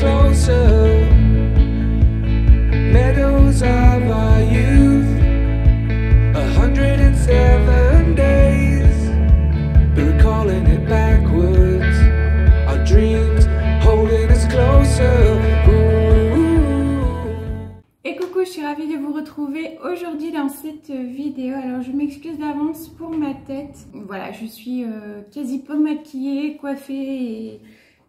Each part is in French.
closer. Meadows of our youth, 107 days, but recalling it backwards. Our dreams holding us closer. Et coucou, je suis ravie de vous retrouver aujourd'hui dans cette vidéo. Alors je m'excuse d'avance pour ma tête. Voilà, je suis quasi pas maquillée, coiffée et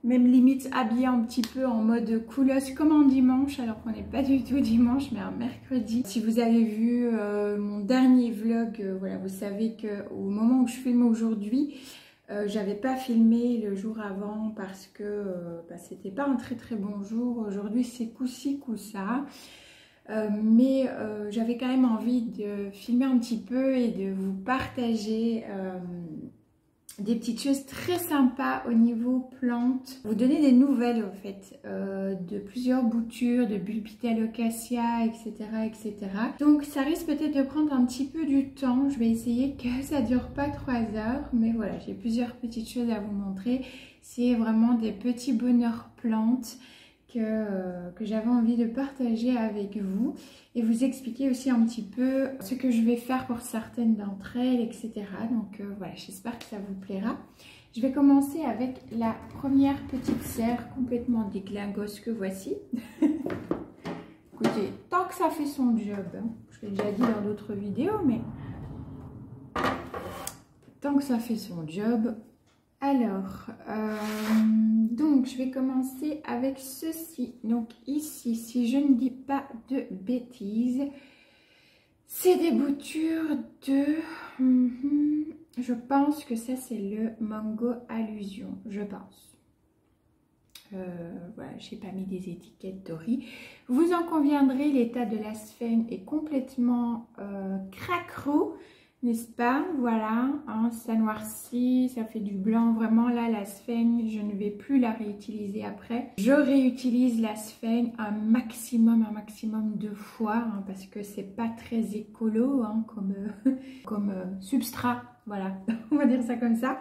même limite habillée un petit peu en mode coolos comme un dimanche, alors qu'on n'est pas du tout dimanche mais un mercredi. Si vous avez vu mon dernier vlog, voilà, vous savez qu'au moment où je filme aujourd'hui, j'avais pas filmé le jour avant parce que c'était pas un très bon jour. Aujourd'hui c'est coup-ci coup-ça. Mais j'avais quand même envie de filmer un petit peu et de vous partager des petites choses très sympas au niveau plantes. Vous donner des nouvelles en fait de plusieurs boutures, de Bulbitealocasia, etc., etc. Donc ça risque peut-être de prendre un petit peu du temps. Je vais essayer que ça dure pas 3 heures, mais voilà, j'ai plusieurs petites choses à vous montrer. C'est vraiment des petits bonheurs plantes que j'avais envie de partager avec vous et vous expliquer aussi un petit peu ce que je vais faire pour certaines d'entre elles, etc. Donc voilà, j'espère que ça vous plaira. Je vais commencer avec la première petite serre complètement déglingos que voici. Écoutez, tant que ça fait son job, hein, je l'ai déjà dit dans d'autres vidéos, mais tant que ça fait son job. Alors, donc je vais commencer avec ceci. Donc ici, si je ne dis pas de bêtises, c'est des boutures de... je pense que ça c'est le Mango Allusion, je pense. Voilà, je n'ai pas mis des étiquettes Dory. Vous en conviendrez, l'état de la sphène est complètement cracrou. N'est-ce pas? Voilà, hein, ça noircit, ça fait du blanc. Vraiment, là, la sphène, je ne vais plus la réutiliser après. Je réutilise la sphène un maximum de fois, hein, parce que c'est pas très écolo hein, comme substrat. Voilà, on va dire ça comme ça.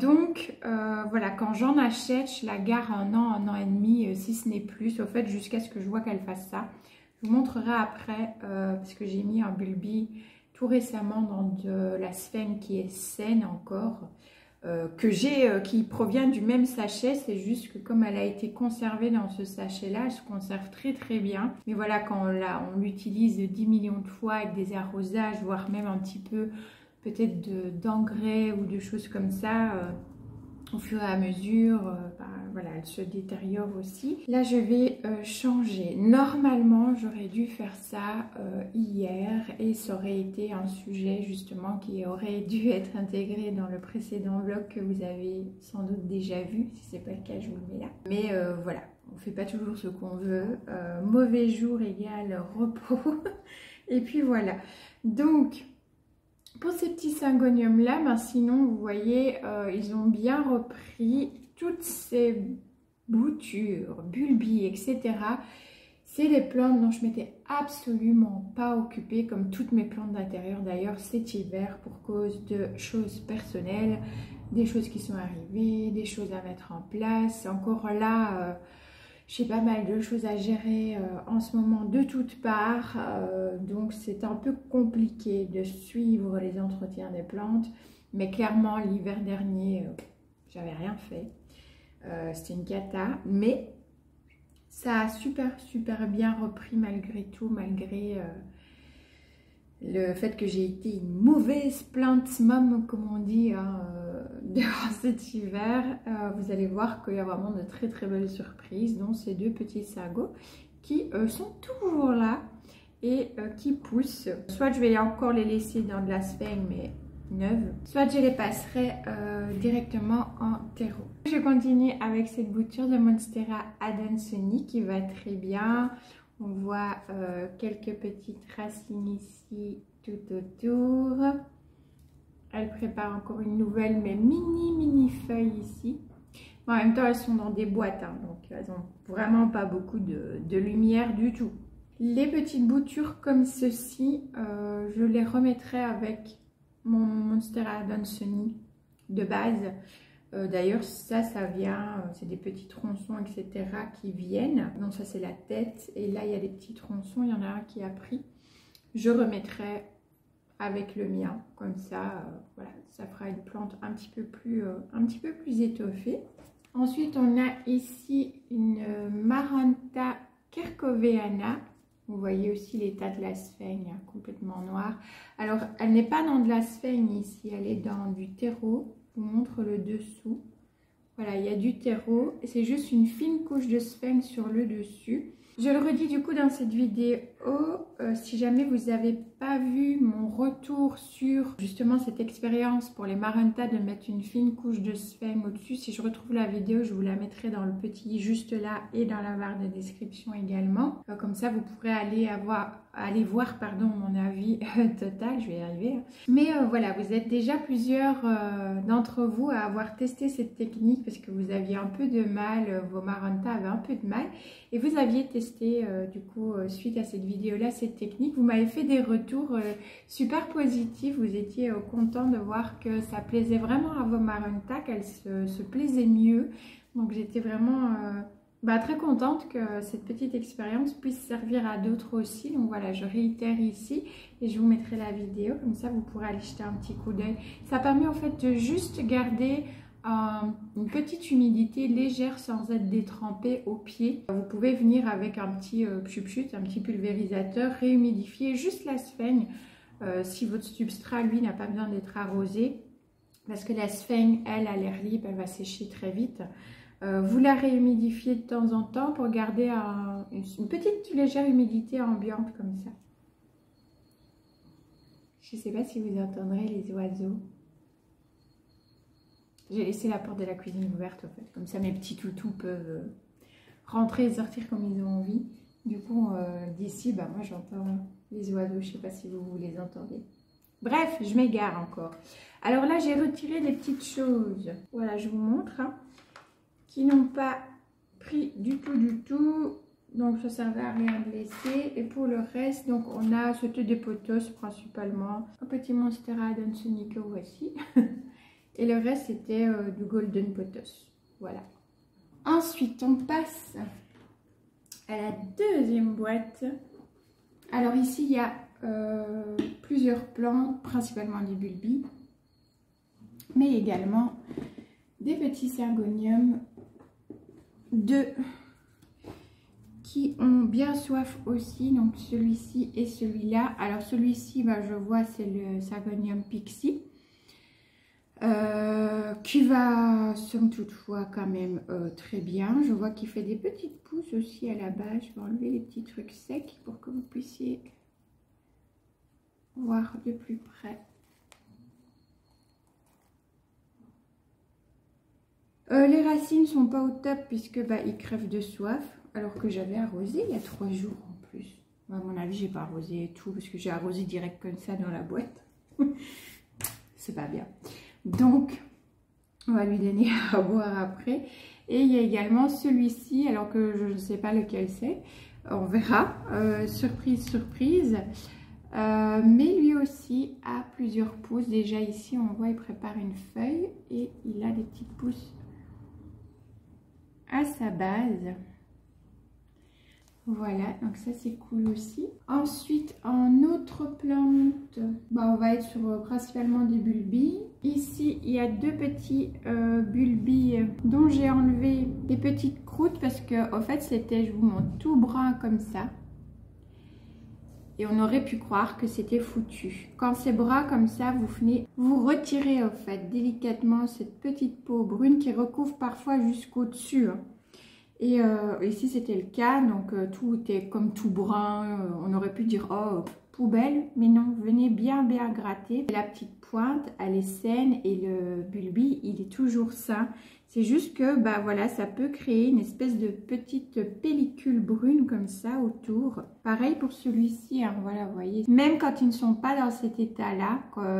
Donc, voilà, quand j'en achète, je la garde un an et demi, si ce n'est plus, au fait, jusqu'à ce que je vois qu'elle fasse ça. Je vous montrerai après, parce que j'ai mis un Bulbi tout récemment dans de la sphène qui est saine encore, qui provient du même sachet. C'est juste que comme elle a été conservée dans ce sachet là, elle se conserve très bien. Mais voilà, quand on l'utilise 10 millions de fois avec des arrosages, voire même un petit peu peut-être d'engrais ou de choses comme ça, au fur et à mesure, voilà, elle se détériore aussi. Là, je vais changer. Normalement, j'aurais dû faire ça hier et ça aurait été un sujet justement qui aurait dû être intégré dans le précédent vlog que vous avez sans doute déjà vu. Si ce n'est pas le cas, je vous le mets là. Mais voilà, on ne fait pas toujours ce qu'on veut. Mauvais jour égale repos. Et puis voilà. Donc... pour ces petits syngoniums là, ben sinon vous voyez, ils ont bien repris toutes ces boutures, bulbies, etc. C'est des plantes dont je m'étais absolument pas occupée, comme toutes mes plantes d'intérieur d'ailleurs cet hiver, pour cause de choses personnelles, des choses qui sont arrivées, des choses à mettre en place. Encore là... j'ai pas mal de choses à gérer en ce moment de toutes parts, donc c'est un peu compliqué de suivre les entretiens des plantes, mais clairement l'hiver dernier, j'avais rien fait, c'était une cata, mais ça a super bien repris malgré tout, malgré le fait que j'ai été une mauvaise plant mom, comme on dit, hein, durant cet hiver. Vous allez voir qu'il y a vraiment de très belles surprises, dont ces deux petits sagos qui sont toujours là et qui poussent. Soit je vais encore les laisser dans de la sphène mais neuve, soit je les passerai directement en terreau. Je continue avec cette bouture de Monstera Adansonii qui va très bien. On voit quelques petites racines ici tout autour. Elle prépare encore une nouvelle, mais mini feuille ici. Bon, en même temps, elles sont dans des boîtes, hein, donc elles n'ont vraiment pas beaucoup de lumière du tout. Les petites boutures comme ceci, je les remettrai avec mon Monstera Adansonii de base. D'ailleurs, ça vient, c'est des petits tronçons, etc. qui viennent. Donc ça, c'est la tête. Et là, il y a des petits tronçons. Il y en a un qui a pris. Je remettrai avec le mien. Comme ça, voilà, ça fera une plante un petit peu plus étoffée. Ensuite, on a ici une Maranta Kerkoveana. Vous voyez aussi l'état de la sphaigne, complètement noire. Alors, elle n'est pas dans de la sphaigne ici, elle est dans du terreau. Je vous montre le dessous. Voilà, il y a du terreau. C'est juste une fine couche de sphaigne sur le dessus. Je le redis du coup dans cette vidéo, si jamais vous n'avez pas vu mon retour sur justement cette expérience pour les Maranta de mettre une fine couche de sphaigne au-dessus, si je retrouve la vidéo, je vous la mettrai dans le petit juste là et dans la barre de description également. Comme ça, vous pourrez aller voir mon avis total, je vais y arriver. Mais voilà, vous êtes déjà plusieurs d'entre vous à avoir testé cette technique parce que vous aviez un peu de mal, vos Maranta avaient un peu de mal et vous aviez testé du coup suite à cette vidéo là cette technique. Vous m'avez fait des retours super positifs, vous étiez content de voir que ça plaisait vraiment à vos Maranta, qu'elles se plaisaient mieux, donc j'étais vraiment très contente que cette petite expérience puisse servir à d'autres aussi. Donc voilà, je réitère ici et je vous mettrai la vidéo, comme ça vous pourrez aller jeter un petit coup d'œil. Ça permet en fait de juste garder une petite humidité légère sans être détrempé au pied. Vous pouvez venir avec un petit pchut-pchut, un petit pulvérisateur, réhumidifier juste la sphaigne si votre substrat lui n'a pas besoin d'être arrosé, parce que la sphaigne elle à l'air libre elle va sécher très vite. Vous la réhumidifiez de temps en temps pour garder une petite légère humidité ambiante comme ça. Je ne sais pas si vous entendrez les oiseaux. J'ai laissé la porte de la cuisine ouverte en fait, comme ça mes petits toutous peuvent rentrer et sortir comme ils ont envie. Du coup d'ici, moi j'entends les oiseaux, je ne sais pas si vous les entendez. Bref, je m'égare encore. Alors là j'ai retiré des petites choses, voilà je vous montre, qui n'ont pas pris du tout. Donc ça servait à rien de laisser. Et pour le reste, donc on a c'était des potos principalement. Un petit Monstera Adansonii que voici. Et le reste c'était du Golden Potos. Voilà. Ensuite on passe à la deuxième boîte. Alors ici il y a plusieurs plantes, principalement des bulbis. Mais également des petits Syngoniums qui ont bien soif aussi, donc celui-ci et celui-là. Alors celui-ci, je vois c'est le Syngonium Pixie, qui va somme toutefois quand même très bien. Je vois qu'il fait des petites pousses aussi à la base. Je vais enlever les petits trucs secs pour que vous puissiez voir de plus près. Les racines sont pas au top puisque ils crèvent de soif, alors que j'avais arrosé il y a 3 jours en plus. À mon avis, j'ai pas arrosé tout parce que j'ai arrosé direct comme ça dans la boîte. C'est pas bien. Donc, on va lui donner à boire après. Et il y a également celui-ci, alors que je ne sais pas lequel c'est. On verra. Surprise, surprise. Mais lui aussi a plusieurs pousses. Déjà ici, on voit il prépare une feuille et il a des petites pousses à sa base. Voilà, donc ça c'est cool aussi. Ensuite, en autre plante, on va être sur principalement des bulbis. Ici, il y a 2 petits bulbis dont j'ai enlevé des petites croûtes parce que en fait c'était, je vous montre, tout brun comme ça. Et on aurait pu croire que c'était foutu. Quand c'est brun comme ça, vous venez vous retirer en fait délicatement cette petite peau brune qui recouvre parfois jusqu'au dessus. Et ici c'était le cas, donc tout était comme tout brun. On aurait pu dire oh poubelle, mais non, venez bien gratter. La petite pointe elle est saine et le bulbi il est toujours sain. C'est juste que voilà, ça peut créer une espèce de petite pellicule brune comme ça autour. Pareil pour celui-ci, voilà, vous voyez. Même quand ils ne sont pas dans cet état-là,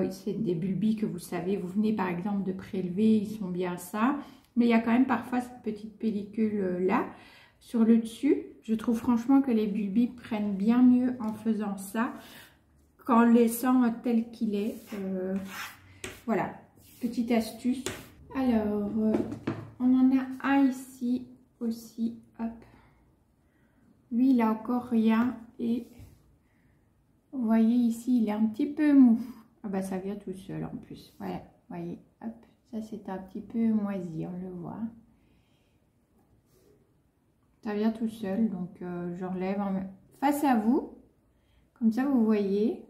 c'est des bulbis que vous savez, vous venez par exemple de prélever, ils sont bien sains. Mais il y a quand même parfois cette petite pellicule-là sur le dessus. Je trouve franchement que les bulbis prennent bien mieux en faisant ça qu'en le laissant tel qu'il est. Voilà, petite astuce. Alors, on en a un ici aussi, hop. Lui, il a encore rien et vous voyez ici, il est un petit peu mou. Ah bah ça vient tout seul en plus. Voilà, vous voyez, hop, ça c'est un petit peu moisi, on le voit. Ça vient tout seul, donc j'enlève face à vous, comme ça vous voyez.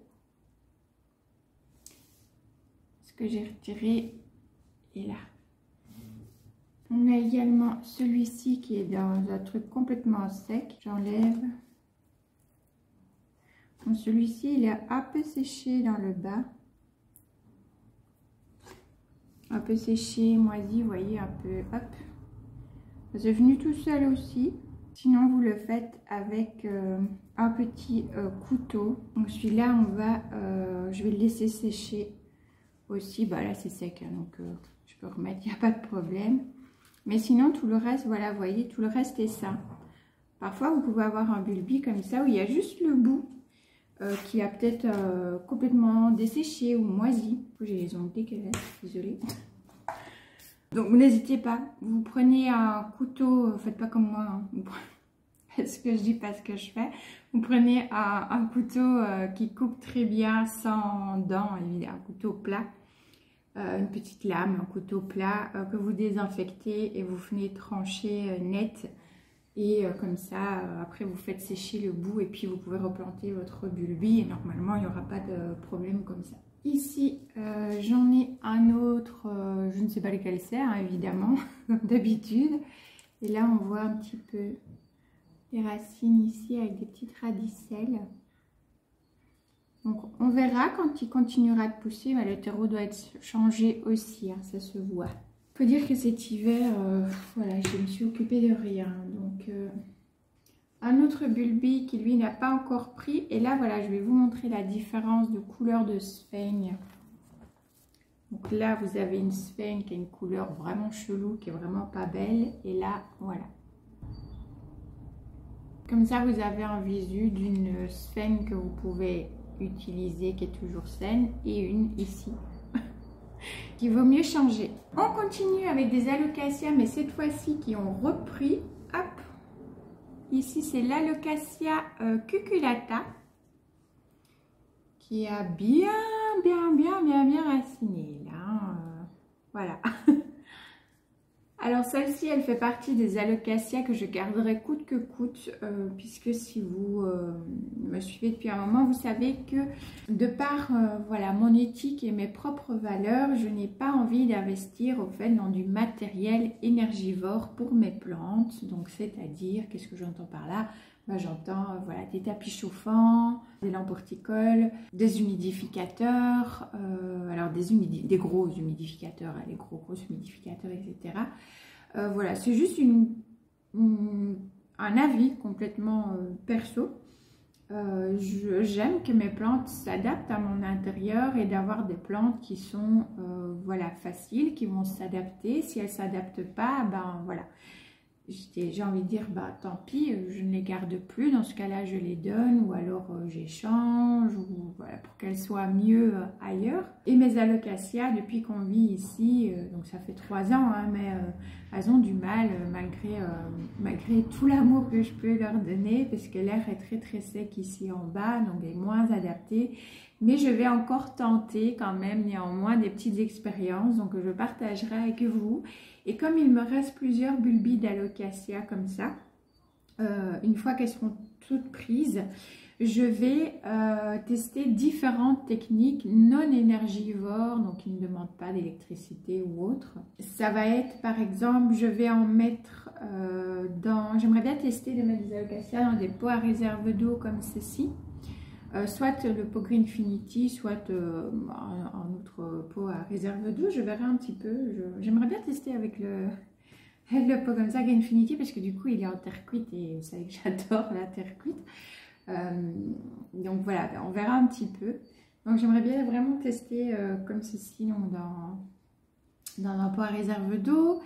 Ce que j'ai retiré est là. On a également celui-ci qui est dans un truc complètement sec. J'enlève. Celui-ci, il est un peu séché dans le bas. Un peu séché, moisi, vous voyez, un peu, hop. C'est venu tout seul aussi. Sinon, vous le faites avec un petit couteau. Donc celui-là, je vais le laisser sécher aussi. Bah là, c'est sec, hein, donc je peux remettre, il n'y a pas de problème. Mais sinon, tout le reste, voilà, vous voyez, tout le reste est ça. Parfois, vous pouvez avoir un bulbi comme ça, où il y a juste le bout qui a peut-être complètement desséché ou moisi. J'ai les ongles dégueulasses, désolée. Donc, n'hésitez pas. Vous prenez un couteau, faites pas comme moi, hein. Ce que je dis, pas ce que je fais. Vous prenez un couteau qui coupe très bien, sans dents, un couteau plat. Une petite lame, un couteau plat que vous désinfectez et vous venez trancher net et comme ça après vous faites sécher le bout et puis vous pouvez replanter votre bulbi et normalement il n'y aura pas de problème comme ça. Ici j'en ai un autre, je ne sais pas lequel c'est, hein, évidemment comme d'habitude, et là on voit un petit peu les racines ici avec des petites radicelles. Donc on verra quand il continuera de pousser, le terreau doit être changé aussi, hein, ça se voit. Il faut dire que cet hiver, voilà, je me suis occupée de rien. Donc un autre bulbi qui lui n'a pas encore pris. Et là voilà, je vais vous montrer la différence de couleur de sphaigne. Donc là vous avez une sphaigne qui a une couleur vraiment chelou, qui est vraiment pas belle. Et là voilà. Comme ça vous avez un visu d'une sphaigne que vous pouvez utiliser, qui est toujours saine, et une ici qu'il vaut mieux changer. On continue avec des alocasias, mais cette fois-ci qui ont repris. Hop, ici c'est l'alocasia cuculata qui a bien raciné là, voilà. Alors celle-ci, elle fait partie des alocasias que je garderai coûte que coûte, puisque si vous me suivez depuis un moment, vous savez que de par voilà, mon éthique et mes propres valeurs, je n'ai pas envie d'investir au fait dans du matériel énergivore pour mes plantes. Donc c'est-à-dire, qu'est-ce que j'entends par là? Ben, j'entends voilà, des tapis chauffants, des lampes horticoles, des humidificateurs, alors des gros humidificateurs, les gros humidificateurs, etc. Voilà, c'est juste un avis complètement perso. J'aime que mes plantes s'adaptent à mon intérieur et d'avoir des plantes qui sont voilà, faciles, qui vont s'adapter. Si elles ne s'adaptent pas, ben voilà. J'ai envie de dire, bah tant pis, je ne les garde plus, dans ce cas-là je les donne ou alors j'échange ou voilà, pour qu'elles soient mieux ailleurs. Et mes alocasias, depuis qu'on vit ici, donc ça fait 3 ans, hein, mais elles ont du mal malgré tout l'amour que je peux leur donner, parce que l'air est très sec ici en bas, donc est moins adapté. Mais je vais encore tenter quand même néanmoins des petites expériences, donc je partagerai avec vous. Et comme il me reste plusieurs bulbis d'alocasia comme ça, une fois qu'elles seront toutes prises, je vais tester différentes techniques non énergivores, donc qui ne demandent pas d'électricité ou autre. Ça va être par exemple, je vais en mettre j'aimerais bien tester de mettre des alocasias dans des pots à réserve d'eau comme ceci. Soit le pot Greenfinity, soit un autre pot à réserve d'eau. Je verrai un petit peu. J'aimerais bien tester avec le pot comme ça, Greenfinity, parce que du coup, il est en terre cuite et vous savez que j'adore la terre cuite. Donc voilà, on verra un petit peu. Donc j'aimerais bien vraiment tester comme ceci, donc dans un pot à réserve d'eau.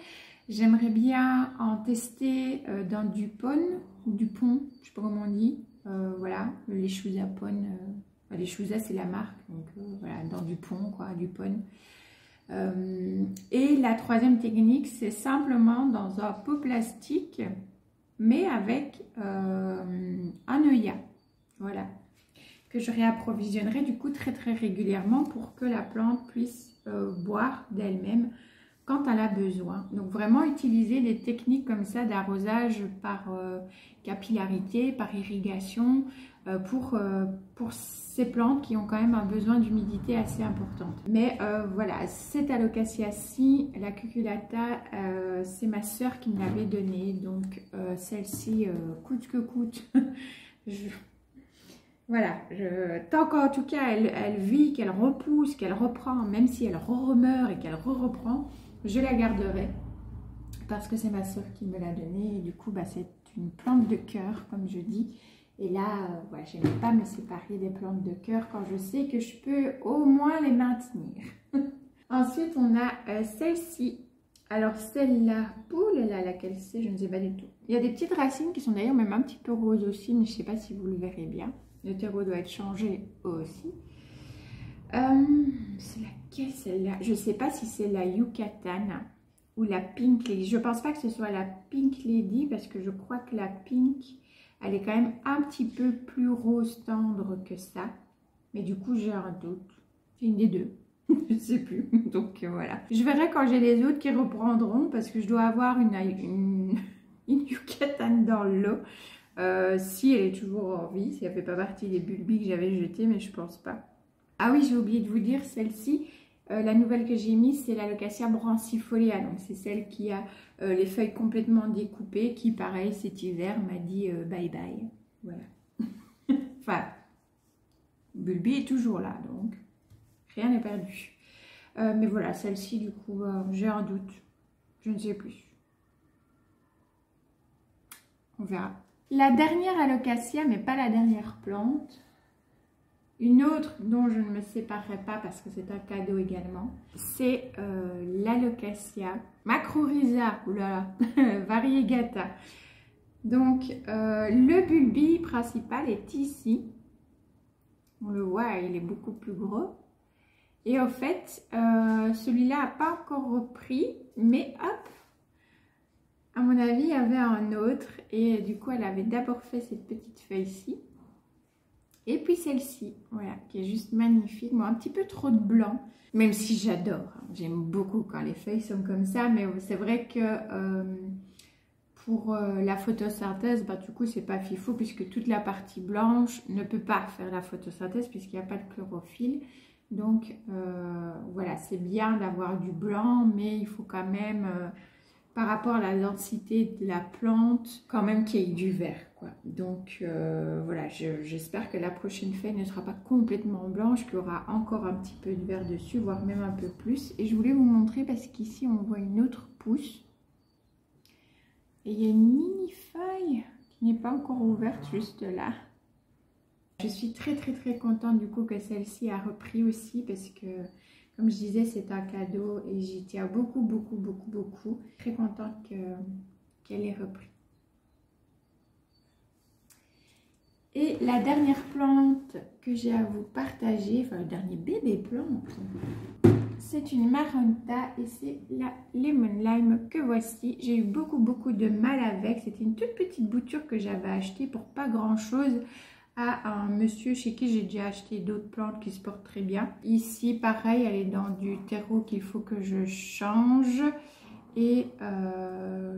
J'aimerais bien en tester dans du pon, ou du pont, je ne sais pas comment on dit. Voilà, les Chouza Pon, les Chouza c'est la marque, donc voilà, dans du pont quoi, du pon. Et la troisième technique, c'est simplement dans un pot plastique, mais avec un œillat, voilà, que je réapprovisionnerai du coup très régulièrement pour que la plante puisse boire d'elle-même quand elle a besoin. Donc vraiment utiliser des techniques comme ça d'arrosage par capillarité, par irrigation, pour ces plantes qui ont quand même un besoin d'humidité assez importante. Mais voilà, cette alocasia-ci, la cucullata, c'est ma soeur qui me l'avait donnée. Donc celle-ci, coûte que coûte, voilà, tant qu'en tout cas elle vit, qu'elle repousse, qu'elle reprend, même si elle remeurt et qu'elle reprend, je la garderai parce que c'est ma soeur qui me l'a donnée. Et du coup, bah, c'est une plante de cœur, comme je dis. Et là, ouais, je n'aime pas me séparer des plantes de cœur quand je sais que je peux au moins les maintenir. Ensuite, on a celle-ci. Alors, celle-là, poule, là, laquelle c'est, je ne sais pas du tout. Il y a des petites racines qui sont d'ailleurs même un petit peu roses aussi, mais je ne sais pas si vous le verrez bien. Le terreau doit être changé aussi. C'est laquelle celle-là? Je ne sais pas si c'est la Yucatan ou la Pink Lady. Je ne pense pas que ce soit la Pink Lady parce que je crois que la Pink, elle est quand même un petit peu plus rose tendre que ça. Mais du coup, j'ai un doute. C'est une des deux. Je ne sais plus. Donc voilà. Je verrai quand j'ai les autres qui reprendront parce que je dois avoir une Yucatan dans le lot. Si elle est toujours en vie, si elle ne fait pas partie des bulbis que j'avais jetés, mais je ne pense pas. Ah oui, j'ai oublié de vous dire, celle-ci, la nouvelle que j'ai mise, c'est l'alocasia brancifoliea. Donc c'est celle qui a les feuilles complètement découpées, qui pareil cet hiver m'a dit bye bye. Voilà. Enfin, bulbi est toujours là, donc rien n'est perdu. Mais voilà, celle-ci, du coup, j'ai un doute. Je ne sais plus. On verra. La dernière alocasia, mais pas la dernière plante. Une autre dont je ne me séparerai pas parce que c'est un cadeau également, c'est l'alocasia macrorhiza, oulala, variegata. Donc le bulbi principal est ici. On le voit, il est beaucoup plus gros. Et au fait, celui-là n'a pas encore repris, mais hop, à mon avis, il y avait un autre. Et du coup, elle avait d'abord fait cette petite feuille-ci. Et puis celle-ci, voilà, qui est juste magnifique. Bon, un petit peu trop de blanc, même si j'adore. Hein. J'aime beaucoup quand les feuilles sont comme ça, mais c'est vrai que pour la photosynthèse, bah, du coup, c'est pas fifou puisque toute la partie blanche ne peut pas faire la photosynthèse puisqu'il n'y a pas de chlorophylle. Donc, voilà, c'est bien d'avoir du blanc, mais il faut quand même... par rapport à la densité de la plante, quand même qu'il y ait du vert, quoi. Donc voilà, j'espère que la prochaine feuille ne sera pas complètement blanche, qu'il y aura encore un petit peu de vert dessus, voire même un peu plus. Et je voulais vous montrer parce qu'ici on voit une autre pousse. Et il y a une mini feuille qui n'est pas encore ouverte juste là. Je suis très contente du coup que celle-ci a repris aussi parce que... Comme je disais, c'est un cadeau et j'y tiens beaucoup. Très contente qu'elle ait repris. Et la dernière plante que j'ai à vous partager, enfin le dernier bébé plante, c'est une Maronta et c'est la Lemon Lime que voici. J'ai eu beaucoup de mal avec. C'était une toute petite bouture que j'avais achetée pour pas grand chose. À un monsieur chez qui j'ai déjà acheté d'autres plantes qui se portent très bien. Ici, pareil, elle est dans du terreau qu'il faut que je change. Et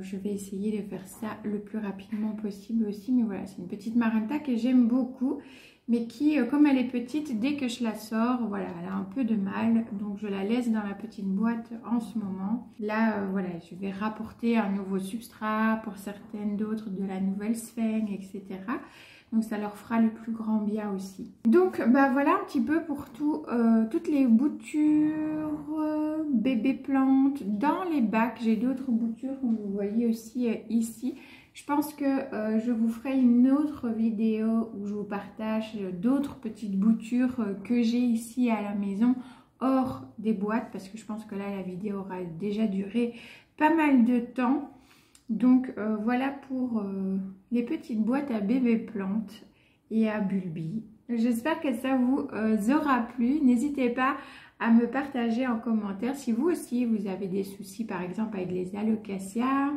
je vais essayer de faire ça le plus rapidement possible aussi. Mais voilà, c'est une petite Maronta que j'aime beaucoup. Mais qui, comme elle est petite, dès que je la sors, voilà, elle a un peu de mal. Donc, je la laisse dans la petite boîte en ce moment. Là, voilà, je vais rapporter un nouveau substrat pour certaines d'autres de la nouvelle sphène, etc. Donc ça leur fera le plus grand bien aussi. Donc bah voilà un petit peu pour toutes les boutures bébé plantes dans les bacs. J'ai d'autres boutures comme vous voyez aussi ici. Je pense que je vous ferai une autre vidéo où je vous partage d'autres petites boutures que j'ai ici à la maison hors des boîtes. Parce que je pense que là la vidéo aura déjà duré pas mal de temps. Donc voilà pour les petites boîtes à bébé plantes et à bulbi. J'espère que ça vous aura plu. N'hésitez pas à me partager en commentaire si vous aussi vous avez des soucis par exemple avec les alocasias,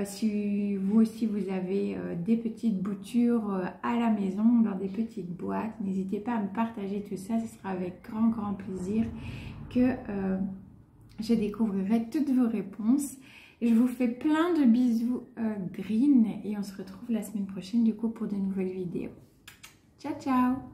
si vous aussi vous avez des petites boutures à la maison dans des petites boîtes. N'hésitez pas à me partager tout ça, ce sera avec grand plaisir que je découvrirai toutes vos réponses. Je vous fais plein de bisous green et on se retrouve la semaine prochaine du coup pour de nouvelles vidéos. Ciao ciao.